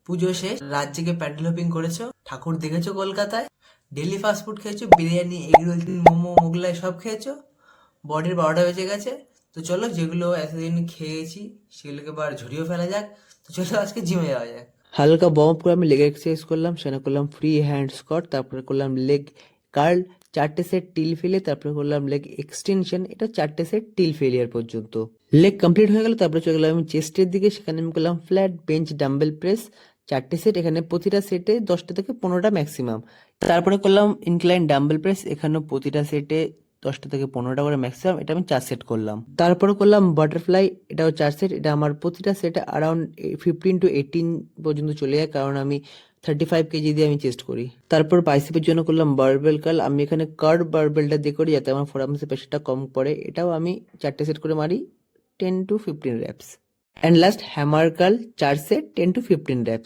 পুজো শেষ, রাত জেগে প্যান্ডেল হপিং করেছো, ঠাকুর দেখেছো কলকাতায়, ডেলি ফাস্টফুড খেয়েছো, বিরিয়ানি, এগরোল, মোমো, মোগলাই সব খেয়েছো, বডির 12টা বেজে গেছে। তো চলো, যেগুলো এতদিন খেয়েছি সেগুলোকে এবার ঝরিয়েও ফেলা যাক। তো চলো আজকে জিমে যাওয়া যাক। হালকা ওয়ার্ম আপ করে আমি লেগ এক্সারসাইজ করলাম, সেখানে করলাম ফ্রি হ্যান্ড স্কোয়াট, তারপরে করলাম লেগ কার্ল, 4টে সেট টিল ফেলে, তারপরে করলাম লেগ এক্সটেনশন, এটা 4টে সেট টিল ফেলিয়ার পর্যন্ত। লেগ কমপ্লিট হয়ে গেল, তারপরে চলে গেলাম আমি চেস্টের দিকে, সেখানে আমি করলাম ফ্ল্যাট বেঞ্চ ডাম্বেল প্রেস 4টে সেট, এখানে প্রতিটা সেটে 10টা থেকে 15টা ম্যাক্সিমাম। তারপরে করলাম ইনক্লাইন ডাম্বেল প্রেস, এখানেও প্রতিটা সেটে 10টা থেকে 15টা করে ম্যাক্সিমাম, এটা আমি 4 সেট করলাম। তারপরে করলাম বাটারফ্লাই, এটাও 4 সেট, এটা আমার প্রতিটা সেটে অ্যারাউন্ড 15 to 18 পর্যন্ত চলে যায়, কারণ আমি 35 কেজি দিয়ে আমি চেস্ট করি। তারপর বাইসেপের জন্য করলাম বারবেল কার্ল, আমি এখানে কার্ভ বারবেলটা দিয়ে করি যাতে আমার ফোরামসে প্রেশারটা কম পড়ে, এটাও আমি 4টে সেট করে মারি 10 to 15 reps। And last hammer curl 4 set 10 to 15 reps।